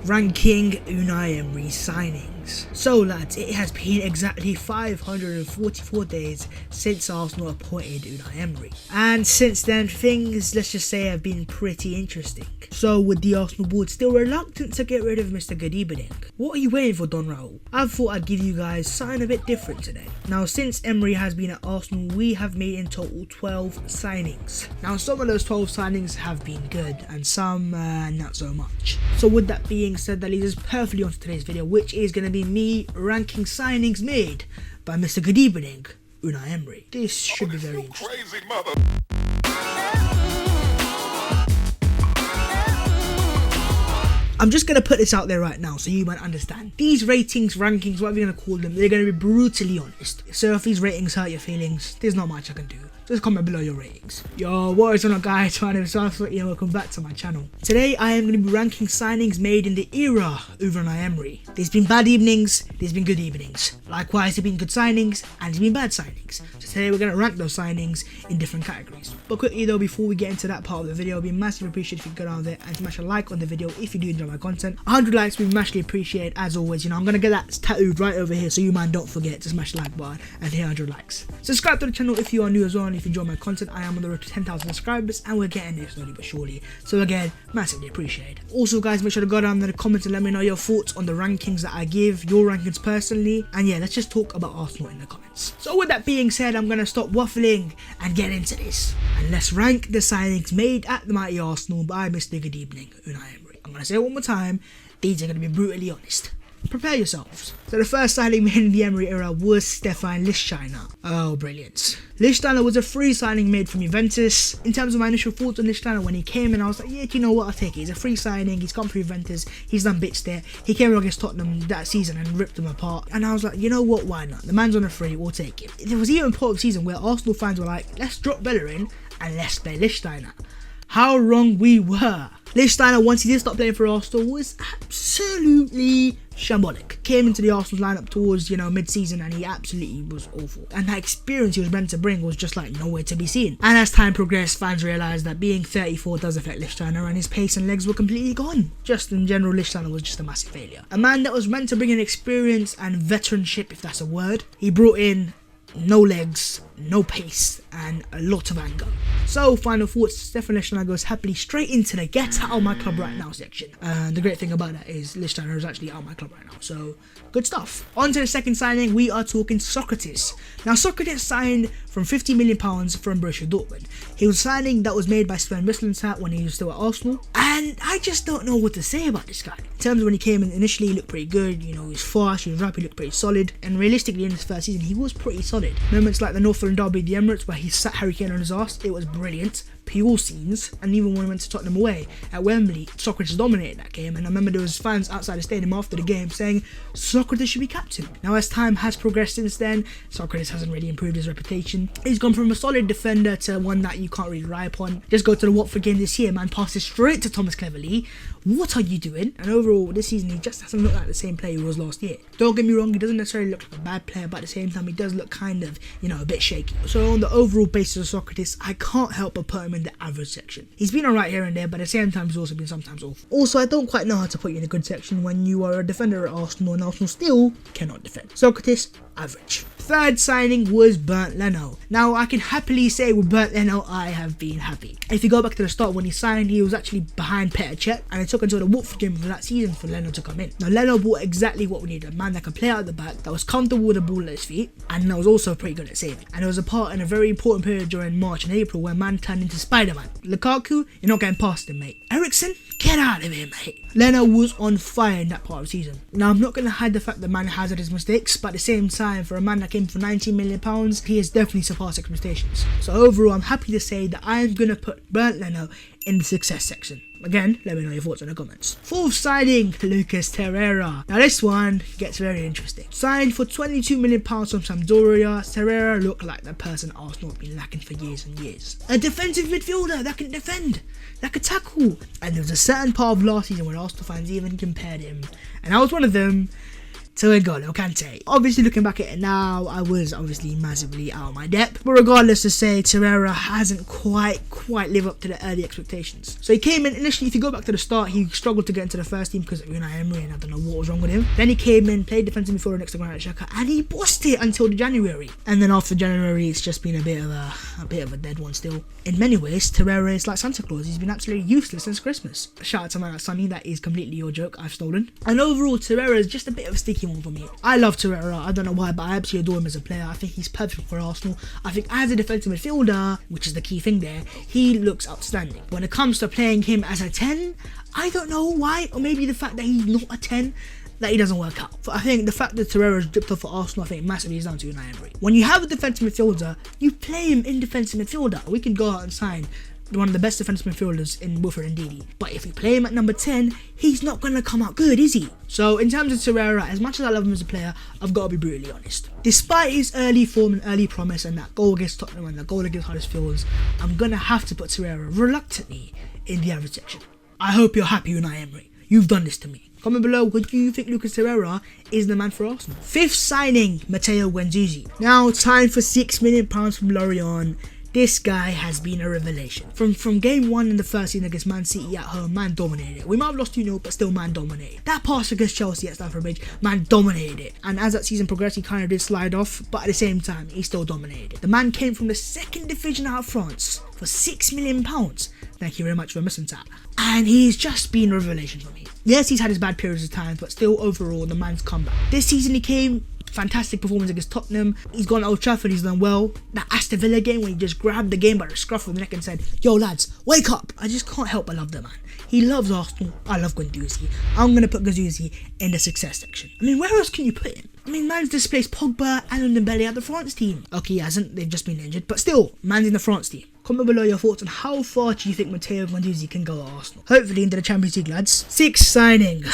ranking Unai Emery signings. So lads, it has been exactly 544 days since Arsenal appointed Unai Emery, and since then things, let's just say, have been pretty interesting. So with the Arsenal board still reluctant to get rid of Mr. Good Evening, what are you waiting for, Don Raul? I thought I'd give you guys something a bit different today. Now since Emery has been at Arsenal, we have made in total 12 signings. Now some of those 12 signings have been good and some not so much. So with that being said, that leads us perfectly onto today's video, which is going to be me ranking signings made by Mr. Good Evening, Unai Emery. This should be very interesting. Crazy mother. I'm just going to put this out there right now so you might understand. These ratings, rankings, whatever you're going to call them, they're going to be brutally honest. So if these ratings hurt your feelings, there's not much I can do. Just comment below your ratings. Yo, what is on, guys? My name is Stephan, welcome back to my channel. Today I am going to be ranking signings made in the era of Unai Emery. There's been bad evenings, there's been good evenings. Likewise, there's been good signings and there's been bad signings. So today we're going to rank those signings in different categories. But quickly though, before we get into that part of the video, it'd be massively appreciated if you go down there and smash a like on the video if you do enjoy my content. 100 likes would be massively appreciated as always. You know, I'm going to get that tattooed right over here, so you man don't forget to smash the like button and hit 100 likes. Subscribe to the channel if you are new as well, and if you enjoy my content, I am on the road to 10,000 subscribers and we're getting there slowly but surely. So again, massively appreciated. Also guys, make sure to go down in the comments and let me know your thoughts on the rankings that I give, your rankings personally, and yeah, let's just talk about Arsenal in the comments. So with that being said, I'm going to stop waffling and get into this, and let's rank the signings made at the mighty Arsenal by Mr. Good Evening, Unai Emery. I'm going to say it one more time, these are going to be brutally honest. Prepare yourselves. So the first signing made in the Emery era was Stephan Lichtsteiner. Oh, brilliant. Lichtsteiner was a free signing made from Juventus. In terms of my initial thoughts on Lichtsteiner when he came in, I was like, yeah, do you know what, I'll take it. He's a free signing, he's come from Juventus, he's done bits there. He came against Tottenham that season and ripped them apart. And I was like, you know what, why not? The man's on a free, we'll take it. There was even a part of the season where Arsenal fans were like, let's drop Bellerin and let's play Lichtsteiner. How wrong we were. Lichtsteiner, once he did stop playing for Arsenal, was absolutely shambolic. Came into the Arsenal lineup towards, mid-season, and he absolutely was awful. And that experience he was meant to bring was just like nowhere to be seen. And as time progressed, fans realised that being 34 does affect Lichtsteiner, and his pace and legs were completely gone. Just in general, Lichtsteiner was just a massive failure. A man that was meant to bring in experience and veteranship, if that's a word, he brought in no legs, no pace, and a lot of anger. So, final thoughts, Stephan Lichtsteiner goes happily straight into the get out of my club right now section. And the great thing about that is Lichtsteiner is actually out of my club right now, so good stuff. On to the second signing, we are talking Sokratis. Now, Sokratis signed from £50 million from Borussia Dortmund. He was a signing that was made by Sven Mislintat when he was still at Arsenal, and I just don't know what to say about this guy. In terms of when he came in initially, he looked pretty good, he was fast, he was rapid, he looked pretty solid, and realistically in his first season, he was pretty solid. Moments like the Northern Derby, the Emirates, where he sat Harry Kane on his ass, it was brilliant. Pure scenes. And even when he went to Tottenham away at Wembley, Sokratis dominated that game, and I remember there was fans outside the stadium after the game saying Sokratis should be captain. Now as time has progressed since then, Sokratis hasn't really improved his reputation. He's gone from a solid defender to one that you can't really rely upon. Just go to the Watford game this year, man, passes straight to Thomas Cleverley. What are you doing? And overall this season he just hasn't looked like the same player he was last year. Don't get me wrong, he doesn't necessarily look like a bad player, but at the same time he does look kind of, a bit shaky. So on the overall basis of Sokratis, I can't help but put him in the average section. He's been alright here and there, but at the same time he's also been sometimes awful. Also, I don't quite know how to put you in a good section when you are a defender at Arsenal and Arsenal still cannot defend. Sokratis, average. Third signing was Bernd Leno. Now I can happily say with Bernd Leno I have been happy. If you go back to the start when he signed, he was actually behind Pepe, and it took until the Watford game of that season for Leno to come in. Now Leno brought exactly what we needed, a man that could play out of the back, that was comfortable with the ball at his feet, and that was also pretty good at saving. And it was a part in a very important period during March and April where man turned into Spider-Man. Lukaku, you're not getting past him, mate. Eriksen, get out of here, mate. Leno was on fire in that part of the season. Now I'm not going to hide the fact that man has had his mistakes, but at the same time, for a man that came for £19 million, he has definitely surpassed expectations. So overall, I'm happy to say that I'm going to put Bernd Leno in the success section. Again, let me know your thoughts in the comments. Fourth signing, Lucas Torreira. Now this one gets very interesting. Signed for £22 million from Sampdoria, Torreira looked like the person Arsenal have been lacking for years and years. A defensive midfielder that can defend, that could tackle. And there was a certain part of last season when Arsenal fans even compared him, and I was one of them, to N'Golo Kante. Obviously, looking back at it now, I was obviously massively out of my depth. But regardless, to say Torreira hasn't quite lived up to the early expectations. So he came in initially. If you go back to the start, he struggled to get into the first team because of Unai Emery, and I don't know what was wrong with him. Then he came in, played defensive midfielder next to Granit Xhaka, and he bossed it until January. And then after January, it's just been a bit of a dead one still. In many ways, Torreira is like Santa Claus. He's been absolutely useless since Christmas. Shout out to man like Sonny, that is completely your joke. I've stolen. And overall, Torreira is just a bit of a sticky one for me. I love Torreira. I don't know why, but I absolutely adore him as a player. I think he's perfect for Arsenal. I think as a defensive midfielder, which is the key thing there, he looks outstanding. When it comes to playing him as a 10, I don't know why, or maybe the fact that he's not a 10, that he doesn't work out. I think the fact that Torreira's dipped off for Arsenal, I think massively is down to Unai Emery. When you have a defensive midfielder, you play him in defensive midfielder. We can go out and sign one of the best defensive midfielders in Wilfred Ndidi. But if we play him at number 10, he's not going to come out good, is he? So in terms of Torreira, as much as I love him as a player, I've got to be brutally honest. Despite his early form and early promise and that goal against Tottenham and that goal against Huddersfield, I'm going to have to put Torreira reluctantly in the average section. I hope you're happy, Unai Emery. You've done this to me. Comment below, what do you think Lucas Torreira is the man for Arsenal? Fifth signing, Matteo Guendouzi. Now, time for £6 million from Lorient. This guy has been a revelation. From game 1 in the first season against Man City at home, man dominated it. We might have lost 2-0, but still man dominated. That pass against Chelsea at Stamford Bridge, man dominated it. And as that season progressed, he kind of did slide off, but at the same time, he still dominated it. The man came from the second division out of France for £6 million. Thank you very much for missing that. And he's just been a revelation for me. Yes, he's had his bad periods of time, but still overall, the man's come back. This season he came, fantastic performance against Tottenham. He's gone to Old Trafford, he's done well. That Aston Villa game when he just grabbed the game by the scruff of the neck and said, yo lads, wake up. I just can't help but love the man. He loves Arsenal. I love Guendouzi. I'm going to put Guendouzi in the success section. I mean, where else can you put him? I mean, man's displaced Pogba and Dembele at the France team. Okay, he hasn't. They've just been injured. But still, man's in the France team. Comment below your thoughts on how far do you think Matteo Guendouzi can go at Arsenal. Hopefully into the Champions League, lads. Sixth signing,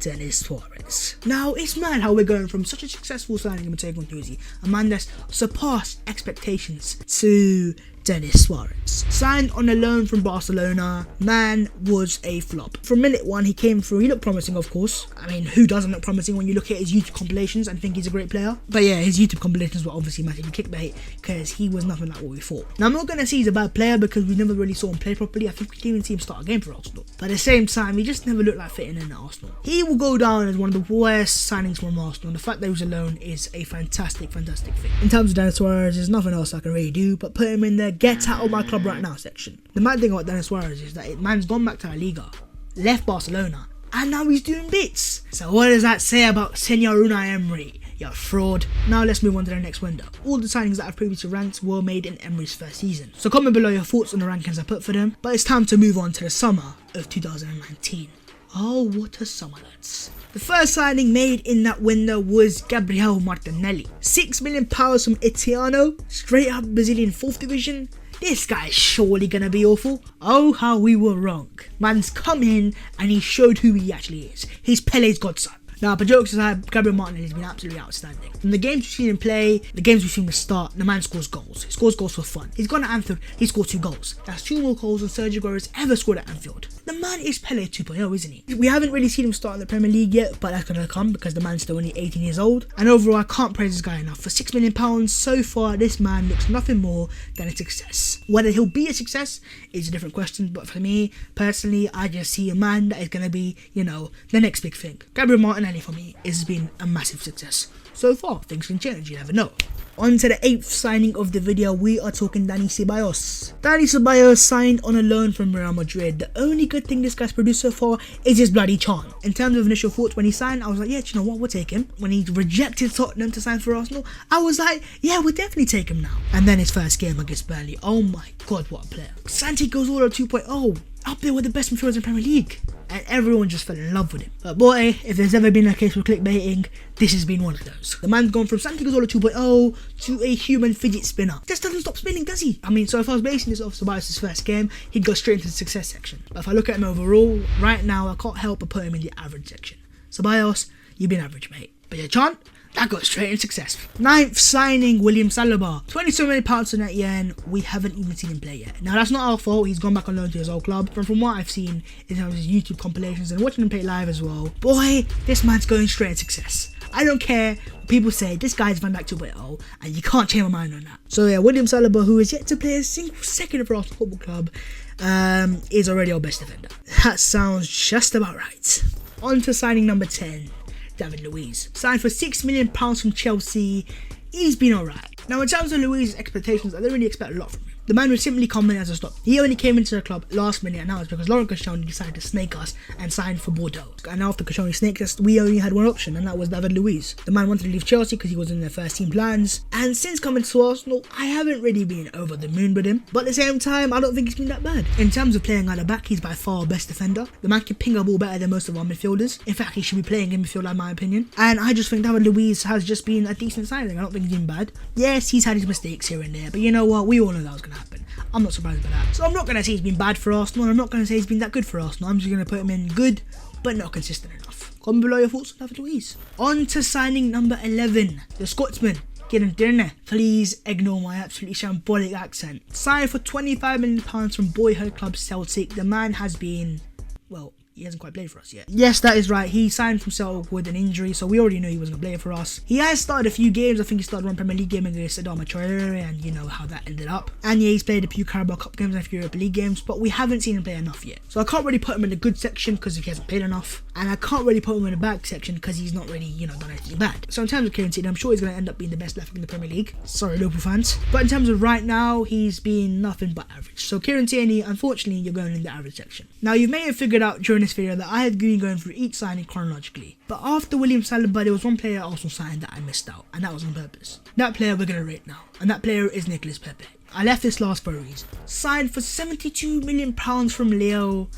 Denis Suarez. Now, it's mad how we're going from such a successful signing of Matteo Guendouzi, a man that's surpassed expectations, to Denis Suarez. Signed on a loan from Barcelona, man was a flop. From minute 1, he came through. He looked promising, of course. I mean, who doesn't look promising when you look at his YouTube compilations and think he's a great player? But yeah, his YouTube compilations were obviously massively clickbait because he was nothing like what we thought. Now, I'm not going to say he's a bad player because we never really saw him play properly. I think we didn't even see him start a game for Arsenal. But at the same time, he just never looked like fitting in at Arsenal. He will go down as one of the worst signings from Arsenal. And the fact that he was alone is a fantastic thing. In terms of Denis Suarez, there's nothing else I can really do but put him in there, get out of my club right now section. The mad thing about Denis Suarez is that man's gone back to La Liga, left Barcelona, and now he's doing bits. So what does that say about Senor Unai Emery? You're a fraud. Now let's move on to the next window. All the signings that I've previously ranked were made in Emery's first season. So comment below your thoughts on the rankings I put for them. But it's time to move on to the summer of 2019. Oh, what a summer, lads. The first signing made in that window was Gabriel Martinelli. £6 million from Itiano, straight up Brazilian 4th division. This guy's surely gonna be awful. Oh, how we were wrong. Man's come in and he showed who he actually is. He's Pele's godson. Now, but jokes aside, Gabriel Martinelli has been absolutely outstanding. From the games we've seen him play, the games we've seen him start, the man scores goals. He scores goals for fun. He's gone to Anfield, he scored 2 goals. That's 2 more goals than Sergio Aguero's ever scored at Anfield. The man is Pele 2.0, isn't he? We haven't really seen him start in the Premier League yet, but that's going to come because the man's still only 18 years old. And overall, I can't praise this guy enough. For £6 million, so far, this man looks nothing more than a success. Whether he'll be a success is a different question, but for me, personally, I just see a man that is going to be, you know, the next big thing. Gabriel Martinelli, for me, has been a massive success. So far, things can change, you never know. On to the 8th signing of the video, we are talking Dani Ceballos. Dani Ceballos signed on a loan from Real Madrid. The only good thing this guy's produced so far is his bloody charm. In terms of initial thoughts, when he signed, I was like, yeah, do you know what, we'll take him. When he rejected Tottenham to sign for Arsenal, I was like, yeah, we'll definitely take him now. And then his first game against Burnley, oh my god, what a player. Santiago's All 2.0, up there with the best midfielders in Premier League. And everyone just fell in love with him. But boy, if there's ever been a case for clickbaiting, this has been one of those. The man's gone from Santiago's All 2.0 to a human fidget spinner. Just doesn't stop spinning, does he? I mean, so if I was basing this off Ceballos' first game, he'd go straight into the success section. But if I look at him overall, right now, I can't help but put him in the average section. Ceballos, you've been average, mate. But your chant, that got straight in success. 9th signing, William Saliba. £22 million on that yen. We haven't even seen him play yet. Now, that's not our fault. He's gone back on loan to his old club. But from what I've seen in terms of his YouTube compilations and watching him play live as well, boy, this man's going straight in success. I don't care what people say, this guy's Van Dijk 2.0, and you can't change my mind on that. So yeah, William Saliba, who is yet to play a single second for Arsenal Football Club, is already our best defender. That sounds just about right. On to signing number 10. David Luiz. Signed for £6 million from Chelsea. He's been alright. Now, in terms of Luiz's expectations, I don't really expect a lot from him. The man was simply coming as a stop. He only came into the club last minute, and now it's because Laurent Koscielny decided to snake us and sign for Bordeaux. And after Koscielny snaked us, we only had one option, and that was David Luiz. The man wanted to leave Chelsea because he was in their first team plans, and since coming to Arsenal, I haven't really been over the moon with him. But at the same time, I don't think he's been that bad. In terms of playing at the back, he's by far our best defender. The man can ping a ball better than most of our midfielders. In fact, he should be playing in midfield, in my opinion. And I just think David Luiz has just been a decent signing. I don't think he's been bad. Yes, he's had his mistakes here and there, but you know what? We all know that was going to happen. I'm not surprised by that. So I'm not going to say he's been bad for Arsenal, and I'm not going to say he's been that good for Arsenal. I'm just going to put him in good, but not consistent enough. Comment below your thoughts on David Luiz. On to signing number 11, the Scotsman, Kieran. Please ignore my absolutely shambolic accent. Signed for £25 million from boyhood club Celtic. The man has been, well, he hasn't quite played for us yet. Yes, that is right. He signed from Celtic with an injury, so we already knew he wasn't going to play for us. He has started a few games. I think he started one Premier League game against Torreira, and you know how that ended up. And yeah, he's played a few Carabao Cup games and a few Europa League games, but we haven't seen him play enough yet. So I can't really put him in the good section because he hasn't played enough, and I can't really put him in the bad section because he's not really, done anything bad. So in terms of Kieran, I'm sure he's going to end up being the best left back in the Premier League. Sorry, Liverpool fans. But in terms of right now, he's been nothing but average. So Kieran, unfortunately, you're going in the average section. Now, you may have figured out during this video that I had been going through each signing chronologically. But after William Saliba, there was one player Arsenal signed that I missed out, and that was on purpose. That player we're going to rate now, and that player is Nicolas Pepe. I left this last for a reason. Signed for £72 million from Leo.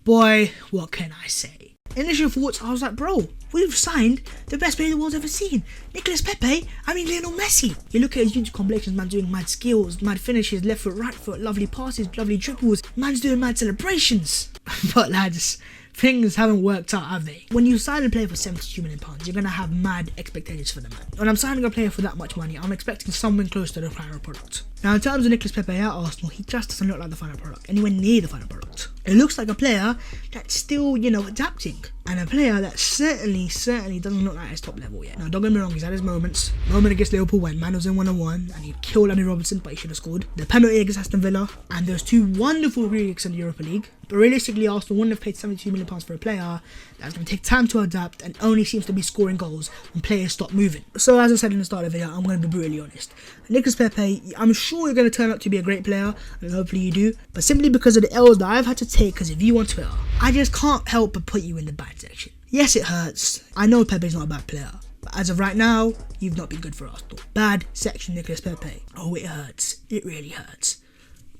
Boy, what can I say? Initial thoughts, I was like, bro, we've signed the best player the world's ever seen. Nicolas Pepe, Lionel Messi. You look at his YouTube compilations, man doing mad skills, mad finishes, left foot, right foot, lovely passes, lovely dribbles. Man's doing mad celebrations. But lads, things haven't worked out, have they? When you sign a player for £72 million, you're going to have mad expectations for the man. When I'm signing a player for that much money, I'm expecting something close to the final product. Now, in terms of Nicolas Pepe at Arsenal, he just doesn't look like the final product, anywhere near the final product. It looks like a player that's still, adapting. And a player that certainly doesn't look like his top level yet. Now, don't get me wrong, he's had his moments. Moment against Liverpool when man was in 1-on-1 and he killed Andy Robertson, but he should have scored. The penalty against Aston Villa, and those two wonderful gigs in the Europa League. But realistically, Arsenal wouldn't have paid £72 million for a player that's going to take time to adapt and only seems to be scoring goals when players stop moving. So as I said in the start of the video, I'm going to be brutally honest. Nicolas Pepe, I'm sure you're going to turn out to be a great player, and hopefully you do. But simply because of the L's that I've had to take because of you on Twitter, I just can't help but put you in the bad section. Yes, it hurts. I know Pepe's not a bad player, but as of right now, you've not been good for Arsenal. Bad section, Nicolas Pepe. Oh, it hurts. It really hurts.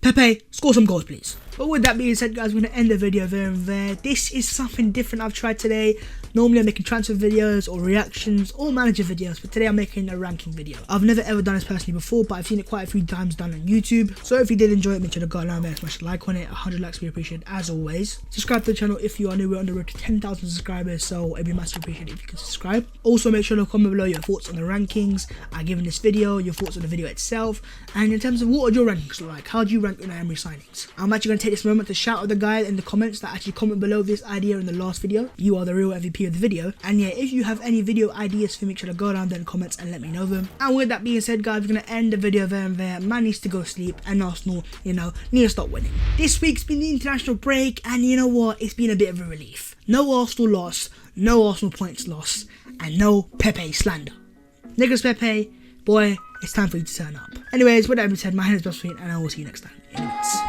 Pepe, score some goals, please. But with that being said, guys, we're going to end the video there and there. This is something different I've tried today. Normally I'm making transfer videos or reactions or manager videos, but today I'm making a ranking video. I've never ever done this personally before, but I've seen it quite a few times done on YouTube. So if you did enjoy it, make sure to go down there and smash a like on it. 100 likes would be appreciated as always. Subscribe to the channel if you are new. We're on the road to 10,000 subscribers, so it'd be massively appreciated if you could subscribe. Also make sure to comment below your thoughts on the rankings I given this video, your thoughts on the video itself, and in terms of what would your rankings look like. How do you rank Unai Emery signings? I'm actually going to take this moment to shout out the guy in the comments that actually comment below this idea in the last video. You are the real MVP of the video. And yeah, if you have any video ideas for me, make sure to go down there in the comments and let me know them. And with that being said, guys, we're going to end the video there and there. Man needs to go sleep, and Arsenal, need to stop winning. This week's been the international break, and you know what? It's been a bit of a relief. No Arsenal loss, no Arsenal points lost, and no Pepe slander. Nicolas Pepe, boy, it's time for you to turn up. Anyways, with that being said, my name is Bernd, and I will see you next time. Anyways.